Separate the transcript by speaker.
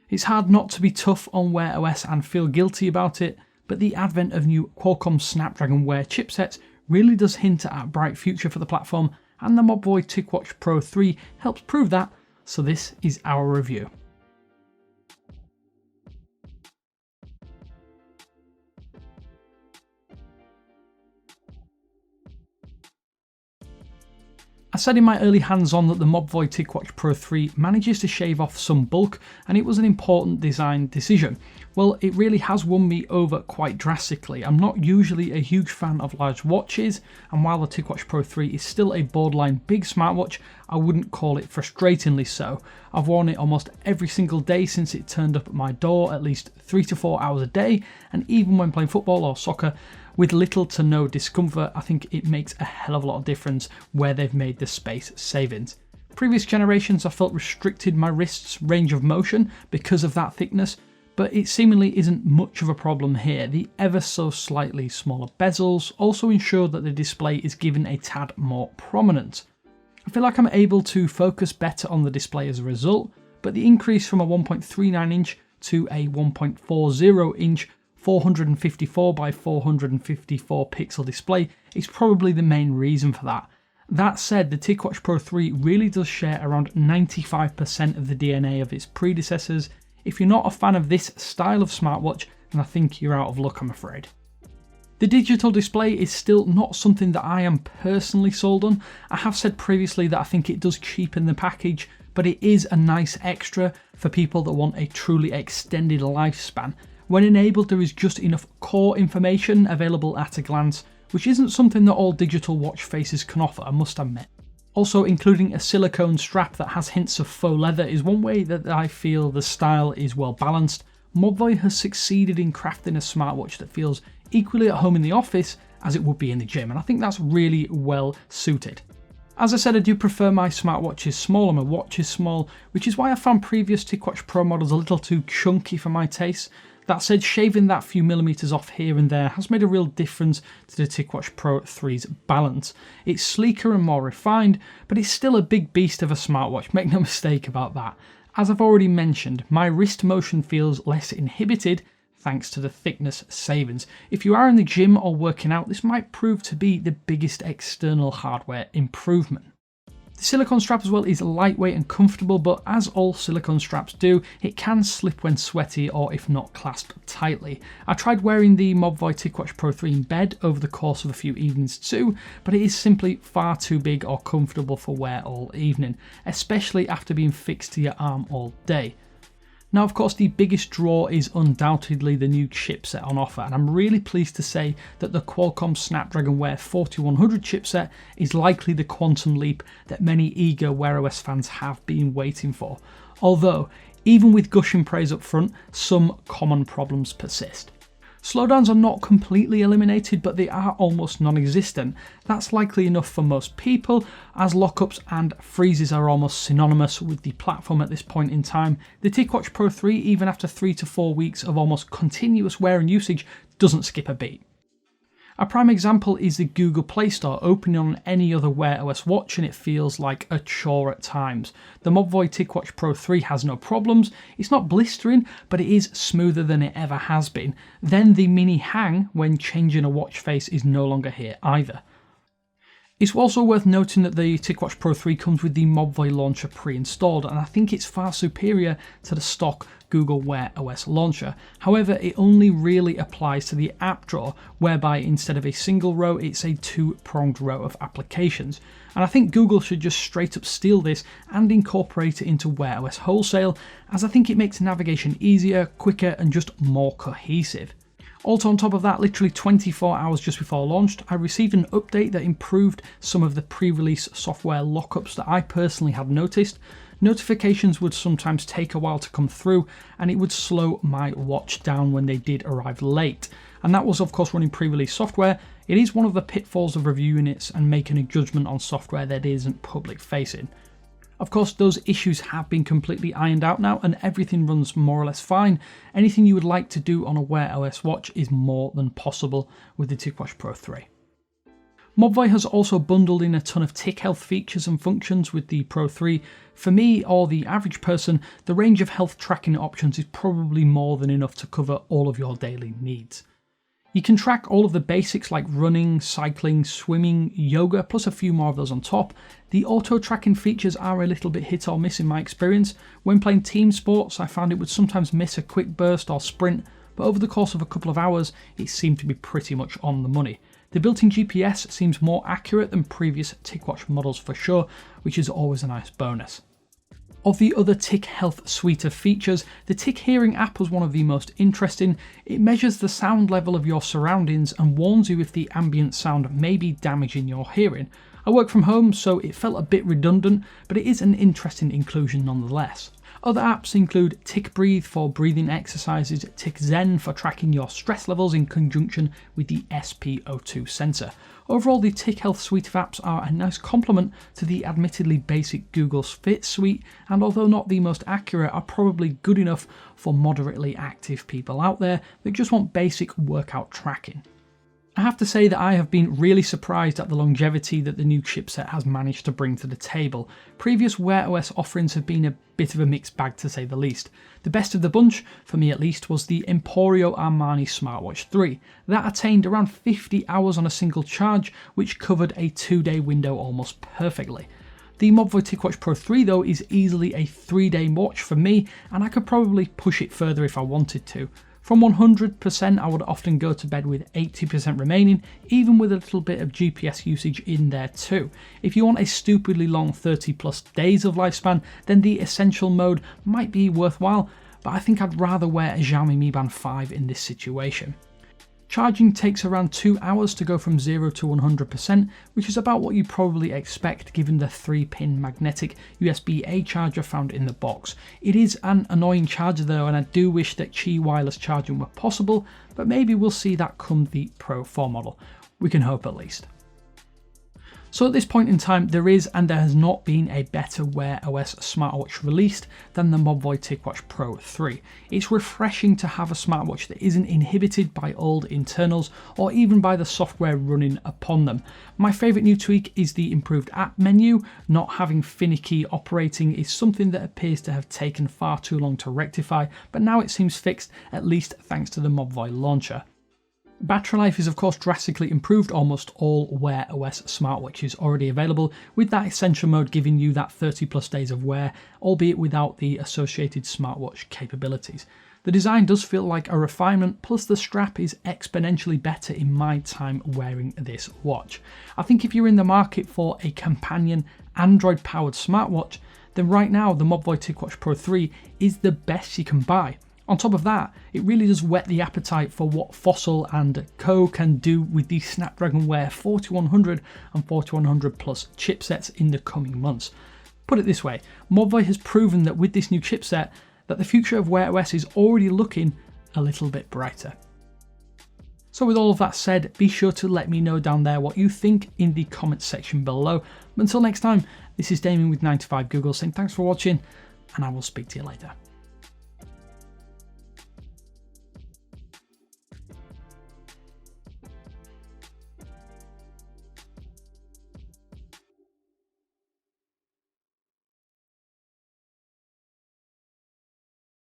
Speaker 1: It's hard not to be tough on Wear OS and feel guilty about it, but the advent of new Qualcomm Snapdragon Wear chipsets really does hint at a bright future for the platform, and the Mobvoi Ticwatch Pro 3 helps prove that, so this is our review. I said in my early hands-on that the Mobvoi Ticwatch Pro 3 manages to shave off some bulk, and it was an important design decision. Well, it really has won me over quite drastically. I'm not usually a huge fan of large watches, and while the Ticwatch Pro 3 is still a borderline big smartwatch, I wouldn't call it frustratingly so. I've worn it almost every single day since it turned up at my door, at least 3 to 4 hours a day, and even when playing football or soccer, with little to no discomfort. I think it makes a hell of a lot of difference where they've made the space savings. Previous generations I felt restricted my wrist's range of motion because of that thickness, but it seemingly isn't much of a problem here. The ever so slightly smaller bezels also ensure that the display is given a tad more prominence. I feel like I'm able to focus better on the display as a result, but the increase from a 1.39 inch to a 1.40 inch 454 by 454 pixel display is probably the main reason for that. That said, the Ticwatch Pro 3 really does share around 95% of the DNA of its predecessors. If you're not a fan of this style of smartwatch, then I think you're out of luck, I'm afraid. The digital display is still not something that I am personally sold on. I have said previously that I think it does cheapen the package, but it is a nice extra for people that want a truly extended lifespan. When enabled, there is just enough core information available at a glance, which isn't something that all digital watch faces can offer, I must admit. Also, including a silicone strap that has hints of faux leather is one way that I feel the style is well balanced. Mobvoi has succeeded in crafting a smartwatch that feels equally at home in the office as it would be in the gym, and I think that's really well suited. As I said, I do prefer my smartwatches small and my watch is small, which is why I found previous Ticwatch Pro models a little too chunky for my taste. That said, shaving that few millimeters off here and there has made a real difference to the Ticwatch Pro 3's balance. It's sleeker and more refined, but it's still a big beast of a smartwatch, make no mistake about that. As I've already mentioned, my wrist motion feels less inhibited thanks to the thickness savings. If you are in the gym or working out, this might prove to be the biggest external hardware improvement. The silicone strap as well is lightweight and comfortable, but as all silicone straps do, it can slip when sweaty or if not clasped tightly. I tried wearing the Mobvoi Ticwatch Pro 3 in bed over the course of a few evenings too, but it is simply far too big or comfortable for wear all evening, especially after being fixed to your arm all day. Now, of course, the biggest draw is undoubtedly the new chipset on offer, and I'm really pleased to say that the Qualcomm Snapdragon Wear 4100 chipset is likely the quantum leap that many eager Wear OS fans have been waiting for. Although, even with gushing praise up front, some common problems persist. Slowdowns are not completely eliminated, but they are almost non-existent. That's likely enough for most people, as lockups and freezes are almost synonymous with the platform at this point in time. The Ticwatch Pro 3, even after 3 to 4 weeks of almost continuous wear and usage, doesn't skip a beat. A prime example is the Google Play Store opening on any other Wear OS watch, and it feels like a chore at times. The Mobvoi Ticwatch Pro 3 has no problems. It's not blistering, but it is smoother than it ever has been. Then the mini hang when changing a watch face is no longer here either. It's also worth noting that the Ticwatch Pro 3 comes with the Mobvoi launcher pre-installed, and I think it's far superior to the stock Google Wear OS launcher. However, it only really applies to the app drawer, whereby instead of a single row, it's a two-pronged row of applications. And I think Google should just straight up steal this and incorporate it into Wear OS wholesale, as I think it makes navigation easier, quicker, and just more cohesive. Also on top of that, literally 24 hours just before launch, I received an update that improved some of the pre-release software lockups that I personally had noticed. Notifications would sometimes take a while to come through, and it would slow my watch down when they did arrive late. And that was of course running pre-release software. It is one of the pitfalls of reviewing it and making a judgment on software that isn't public facing. Of course, those issues have been completely ironed out now and everything runs more or less fine. Anything you would like to do on a Wear OS watch is more than possible with the Ticwatch Pro 3. Mobvoi has also bundled in a ton of tick health features and functions with the Pro 3. For me, or the average person, the range of health tracking options is probably more than enough to cover all of your daily needs. You can track all of the basics like running, cycling, swimming, yoga, plus a few more of those on top. The auto tracking features are a little bit hit or miss in my experience. When playing team sports, I found it would sometimes miss a quick burst or sprint, but over the course of a couple of hours, it seemed to be pretty much on the money. The built-in GPS seems more accurate than previous Ticwatch models for sure, which is always a nice bonus. Of the other Tick Health suite of features, the Tick Hearing app was one of the most interesting. It measures the sound level of your surroundings and warns you if the ambient sound may be damaging your hearing. I work from home, so it felt a bit redundant, but it is an interesting inclusion nonetheless. Other apps include Tick Breathe for breathing exercises, Tick Zen for tracking your stress levels in conjunction with the SpO2 sensor. Overall, the Tick Health suite of apps are a nice complement to the admittedly basic Google Fit suite, and although not the most accurate, are probably good enough for moderately active people out there that just want basic workout tracking. I have to say that I have been really surprised at the longevity that the new chipset has managed to bring to the table. Previous Wear OS offerings have been a bit of a mixed bag to say the least. The best of the bunch, for me at least, was the Emporio Armani Smartwatch 3. That attained around 50 hours on a single charge, which covered a 2-day window almost perfectly. The Mobvoi Ticwatch Pro 3 though is easily a 3-day watch for me, and I could probably push it further if I wanted to. From 100%, I would often go to bed with 80% remaining, even with a little bit of GPS usage in there too. If you want a stupidly long 30 plus days of lifespan, then the Essential mode might be worthwhile, but I think I'd rather wear a Xiaomi Mi Band 5 in this situation. Charging takes around 2 hours to go from 0 to 100%, which is about what you probably expect given the 3-pin magnetic USB-A charger found in the box. It is an annoying charger though, and I do wish that Qi wireless charging were possible, but maybe we'll see that come the Pro 4 model. We can hope at least. So at this point in time, there is and there has not been a better Wear OS smartwatch released than the Mobvoi Ticwatch Pro 3. It's refreshing to have a smartwatch that isn't inhibited by old internals or even by the software running upon them. My favourite new tweak is the improved app menu. Not having finicky operating is something that appears to have taken far too long to rectify, but now it seems fixed, at least thanks to the Mobvoi launcher. Battery life is of course drastically improved. Almost all Wear OS smartwatches already available, with that Essential mode giving you that 30 plus days of wear, albeit without the associated smartwatch capabilities. The design does feel like a refinement, plus the strap is exponentially better in my time wearing this watch. I think if you're in the market for a companion Android powered smartwatch, then right now the Mobvoi Ticwatch Pro 3 is the best you can buy. On top of that, it really does whet the appetite for what Fossil and Co can do with the Snapdragon Wear 4100 and 4100 Plus chipsets in the coming months. Put it this way, Mobvoi has proven that with this new chipset, that the future of Wear OS is already looking a little bit brighter. So with all of that said, be sure to let me know down there what you think in the comments section below. But until next time, this is Damien with 9to5 Google saying thanks for watching, and I will speak to you later.